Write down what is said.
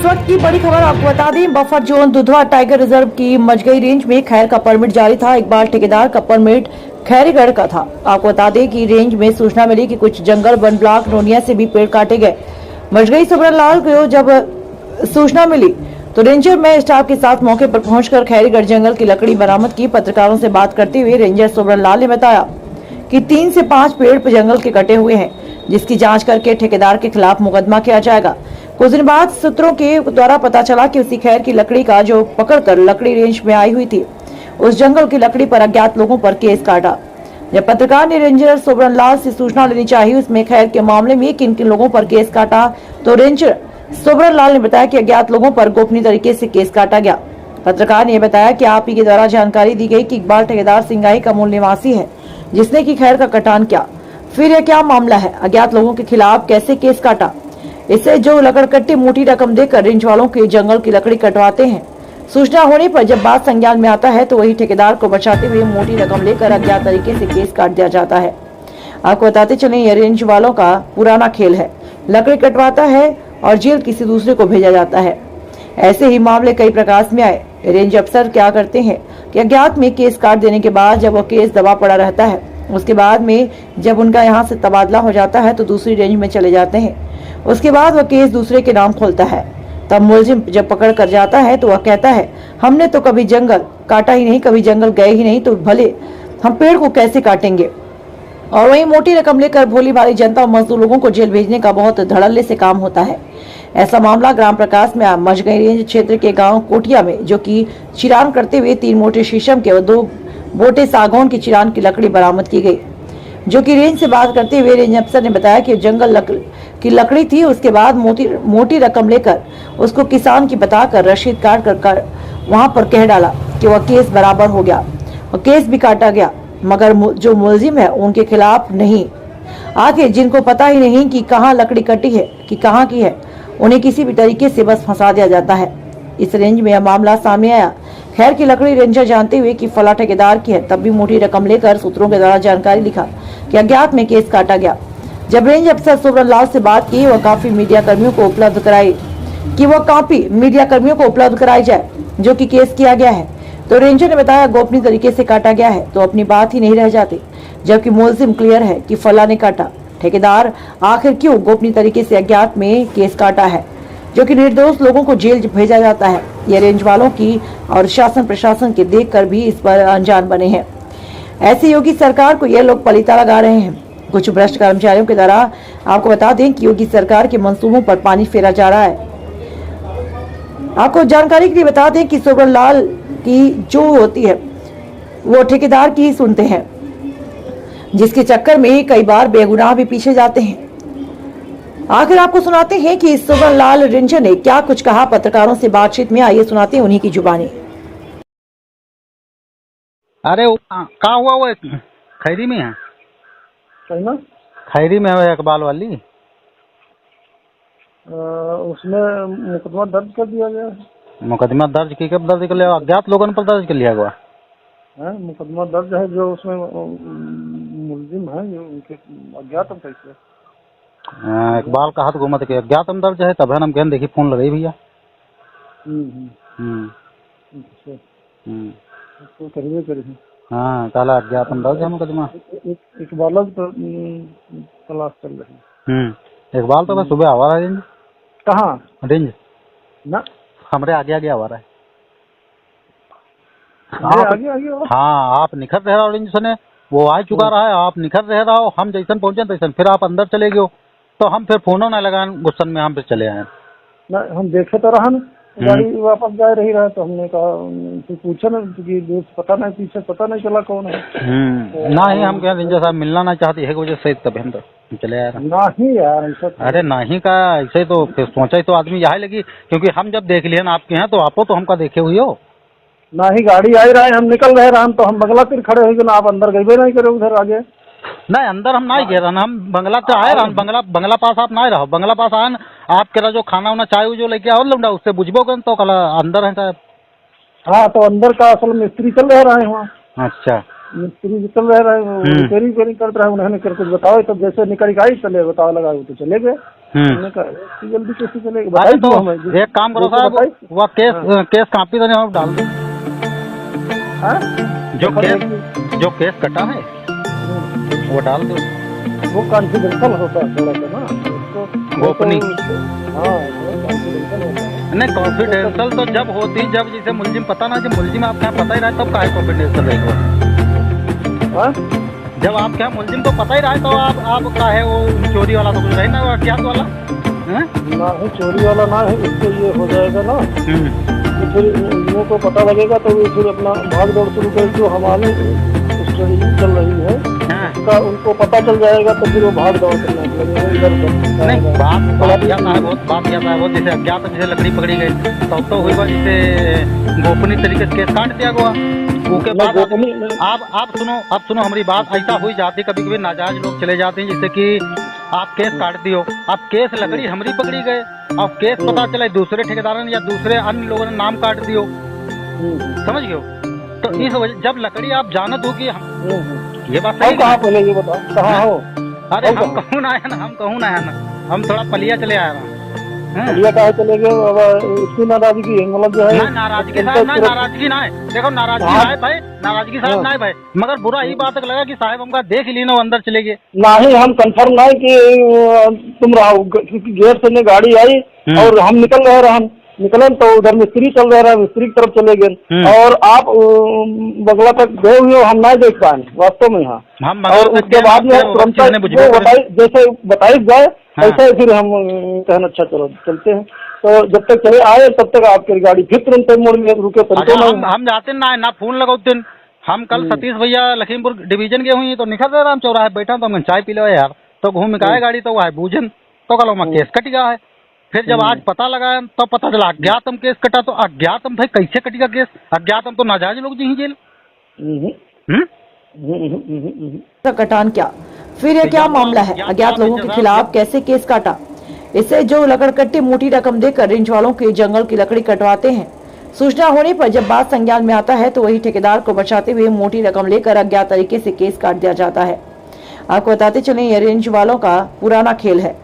इस वक्त की बड़ी खबर आपको बता दें, buffer zone Dudhwa tiger reserve की मजगई रेंज में खैर का परमिट जारी था। इकबाल ठेकेदार का परमिट खैरीगढ़ का था। आपको बता दें कि रेंज में सूचना मिली कि कुछ जंगल वन ब्लॉक नोनिया से भी पेड़ काटे गए। मजगई सुब्रलाल को जब सूचना मिली तो रेंजर में स्टाफ के साथ मौके पर पहुंचकर खैरीगढ़ जंगल की लकड़ी बरामद की। पत्रकारों से बात करते हुए रेंजर सुब्रलाल ने बताया कि 3 से 5 पेड़ जंगल के कटे हुए हैं, जिसकी जांच करके ठेकेदार के खिलाफ मुकदमा किया जाएगा। कुछ दिन बाद सूत्रों के द्वारा पता चला कि उसी खैर की लकड़ी का जो पकड़कर लकड़ी रेंज में आई हुई थी, उस जंगल की लकड़ी पर अज्ञात लोगों पर केस काटा। जब पत्रकार ने रेंजर सुब्रलाल से सूचना लेनी चाहिए उसमें खैर के मामले में किन किन लोगों पर केस काटा, तो रेंजर सुब्रलाल ने बताया कि अज्ञात लोगों पर गोपनीय तरीके से केस काटा गया। पत्रकार ने बताया कि आप ही के द्वारा जानकारी दी गई कि इकबाल ठेकेदार सिंगाई का मूल निवासी है, जिसने की खैर का कटान किया। फिर यह क्या मामला है, अज्ञात लोगों के खिलाफ कैसे केस काटा? इससे जो लकड़कट्टे मोटी रकम देकर रेंज वालों के जंगल की लकड़ी कटवाते हैं, सूचना होने पर जब बात संज्ञान में आता है तो वही ठेकेदार को बचाते हुए मोटी रकम लेकर अज्ञात तरीके से केस काट दिया जाता है। आपको बताते चले, यह रेंज वालों का पुराना खेल है। लकड़ी कटवाता है और जेल किसी दूसरे को भेजा जाता है। ऐसे ही मामले कई प्रकाश में आए। रेंज अफसर क्या करते हैं कि अज्ञात में केस काट देने के बाद जब वो केस दबा पड़ा रहता है, उसके बाद में जब उनका यहाँ से तबादला हो जाता है तो दूसरी रेंज में चले जाते हैं। उसके बाद वह केस दूसरे के नाम खोलता है। तब मुलजिम जब पकड़ कर जाता है तो वह कहता है, हमने तो कभी जंगल काटा ही नहीं, कभी जंगल गए ही नहीं, तो भले हम पेड़ को कैसे काटेंगे। और वही मोटी रकम लेकर भोली भाली जनता और मजदूर लोगों को जेल भेजने का बहुत धड़ल्ले से काम होता है। ऐसा मामला ग्राम प्रकाश में मजगई रेंज क्षेत्र के गांव कोटिया में, जो कि चिरान करते हुए 3 मोटे शीशम के और 2 बोटे सागौन की चिरान की लकड़ी बरामद की गई। जो कि रेंज से बात करते हुए रेंज अफसर ने बताया कि जंगल की लकड़ी थी। उसके बाद मोटी रकम लेकर उसको किसान की बताकर रसीद काट कर वहां पर कह डाला कि वह केस बराबर हो गया और केस भी काटा गया, मगर जो मुलजिम है उनके खिलाफ नहीं। आखिर जिनको पता ही नहीं कि कहाँ लकड़ी कटी है कि कहाँ की है, उन्हें किसी भी तरीके से बस फंसा दिया जाता है। इस रेंज में यह मामला सामने आया। खैर की लकड़ी रेंजर जानते हुए कि फला ठेकेदार की है, तब भी मोटी रकम लेकर सूत्रों के द्वारा जानकारी लिखा कि अज्ञात में केस काटा गया। जब रेंज अफसर सुब्रलाल से बात की, वह काफी मीडिया कर्मियों को उपलब्ध कराई जाए जो कि केस किया गया है। तो रेंजर ने बताया गोपनीय तरीके से काटा गया है तो अपनी बात ही नहीं रह जाती, जबकि मुलजिम क्लियर है कि फला ने काटा। ठेकेदार आखिर क्यों गोपनीय तरीके से अज्ञात में केस काटा है, जो कि निर्दोष लोगों को जेल भेजा जाता है। यह रेंज वालों की और शासन प्रशासन के देखकर भी इस पर अनजान बने हैं। ऐसे योगी सरकार को यह लोग पलीता लगा रहे हैं। कुछ भ्रष्ट कर्मचारियों के द्वारा आपको बता दें कि योगी सरकार के मंसूबों पर पानी फेरा जा रहा है। आपको जानकारी के लिए बता दें कि सुब्रलाल की जो होती है वो ठेकेदार की ही सुनते हैं, जिसके चक्कर में कई बार बेगुनाह भी पीछे जाते हैं। आखिर आपको सुनाते हैं कि सुब्रलाल रेंजर ने क्या कुछ कहा पत्रकारों से बातचीत में। आइए सुनाते हैं उन्हीं की जुबानी। अरे कहाँ हुआ वो खैरी में है? ना खैरी में है इकबाल वाली। उसमें मुकदमा दर्ज कर दिया गया है। मुकदमा दर्ज की कब दर्ज कर लिया? अज्ञात लोगों पर दर्ज कर लिया हुआ है। मुकदमा दर्ज है, जो उसमें मुलजिम है उनके अज्ञात हम कैसे। इकबाल का हाथ घूमत के अज्ञात हम दर्ज है, तब है हम कहन देखी फोन लगे भैया। अच्छा, तो करिए करिए। हाँ काला अज्ञात हम दर्ज है मुकदमा। इकबाल तलाश चल रही। इकबाल तो बस सुबह आवा रहा है। रेंज कहाँ? रेंज ना हमरे आगे आवा रहा है। आगे हाँ आप निखर रह रहा हो रेंज से, वो आ चुका रहा है, आप निखर रह रहा हो। हम जैसन पहुंचे तैसन फिर आप अंदर चले गए, तो हम फिर फोनो ना लगाए गुस्सन में हम फिर चले आए। ना हम देखे तो रहा ना गाड़ी वापस जा रही रहा, तो हमने कहा तो पूछा ना कि दोस्त पता नहीं, पीछे पता नहीं चला कौन है। ना ही हम क्या रेंजर साहब मिलना ना चाहती है वजह से तब हम तो चले आए ना ही यार ऐसा। अरे नहीं का ऐसे तो फिर सोचा ही तो आदमी यहाँ लगी, क्योंकि हम जब देख लिए ना आपके यहाँ तो आपो तो हमका देखे हुई हो। ना ही गाड़ी आ रहा है, हम निकल रहे रहा, तो हम बंगला फिर खड़े हो गए। आप अंदर गए नहीं करे उधर आगे? नहीं अंदर हम नहीं गए रहा, हम बंगला तो आए रहा। बंगला पास आप नहीं रहो, बंगला पास आए आप कह जो खाना वाना चाय जो लेके आओ लौंडा उससे बुझबो कर तो कल अंदर है साहब। हाँ तो अंदर का असल मिस्त्री चल रहे हैं वहाँ। अच्छा मिस्त्री चल रहे हैं, रिपेयरिंग कर रहे हैं। उन्होंने कर कुछ बताओ, तब जैसे निकल के आई चले बताओ लगा तो चले गए। हमने कहा इतनी जल्दी कैसे चलेगा, अरे बताइए तो हमें। एक काम करो जैसे साहब, बताइए। वह केस कापी तो नहीं डाल दो, हाँ? जो केस कटा है वो डाल दो। वो कॉन्फिडेंशियल होता है थोड़ा सा ना, उसको गोपनीय। हाँ कॉन्फिडेंशियल होता है। नहीं कॉन्फिडेंशियल तो जब होती जब जैसे मुलजिम पता ना, जब मुलजिम आपके यहाँ पता ही रहा है तब काहे कॉन्फिडेंशियल रहेगा। हाँ? जब आपके यहाँ मुलजिम को पता ही रहा है तो आप काहे वो चोरी वाला तो कुछ रहे ना, वो अज्ञात वाला हैं? ना है चोरी वाला ना है, इससे ये हो जाएगा ना, तो फिर लोगों को पता लगेगा तो वे फिर अपना भाग दौड़ शुरू कर, जो हमारे स्ट्रेटजी चल रही है हाँ। उसका उनको पता चल जाएगा तो फिर वो भाग दौड़ करने लगेंगे इधर उधर। नहीं बात यह है वो जैसे अज्ञात जैसे लकड़ी पकड़ी गई तो हुई बात, जैसे गोपनीय तरीके से केस काट दिया गया, उसके बाद आप सुनो हमारी बात, ऐसा हो जाती कभी कभी नाजायज लोग चले जाते हैं, जैसे कि आप केस काट दियो, अब केस लकड़ी हमारी पकड़ी गए, अब केस पता चला दूसरे ठेकेदारों ने या दूसरे अन्य लोगों ने नाम काट दियो, समझ गए हो? तो इस वजह जब लकड़ी आप जानत हो कि ये बात सही कहाँ पहले ये बताओ कहाँ हो? अरे हम कहूँ ना आया ना, हम थोड़ा पलिया चले आया ना। पलिया कहाँ चले गए? इसकी नाराजगी है, मतलब जो है नाराजगी साहब ना, नाराजगी ना है, देखो नाराजगी ना है भाई, नाराजगी साहब ना है भाई, मगर बुरा यही बात लगा कि साहब हमका देख ली ना अंदर चले गए। ना ही हम कंफर्म ना है कि तुम रहो, क्योंकि गेट से गाड़ी आई और हम निकल रहे निकले तो उधर मिस्त्री चल रहा, मिस्त्री की तरफ चले गए और आप बंगला तक गए हुए हो, हम नहीं देख पाए वास्तव में। हाँ, और उसके बाद में तुरंत जैसे बताइए जाए ऐसे फिर हम कहना अच्छा चलो चलते हैं, तो जब तक चले आए तब तक आपकी गाड़ी फिर तुरंत मोड़ में रुके तरीके हम जाते ना फोन लगाओ दिन, हम कल सतीश भैया लखीमपुर डिवीजन गए हुई तो निकल रहे राम चौराहे बैठा, तो हम चाय पी लो यार, तो घूम के आए गाड़ी तो वो है बूझन, तो कल वहाँ केस कट गया है। फिर जब आज पता लगा तो पता चला अज्ञातम केस कटा, तो अज्ञातम भाई कैसे कटेगा केस? अज्ञातम तो नाजायज लोग जी जेल। कटान क्या, फिर ये क्या मामला है? अज्ञात लोगों के खिलाफ कैसे केस काटा? इससे जो लकड़कट्टे मोटी रकम देकर रेंज वालों के जंगल की लकड़ी कटवाते हैं, सूचना होने पर जब बात संज्ञान में आता है तो वही ठेकेदार को बचाते हुए मोटी रकम लेकर अज्ञात तरीके से केस काट दिया जाता है। आपको बताते चलें, यह रेंज वालों का पुराना खेल है।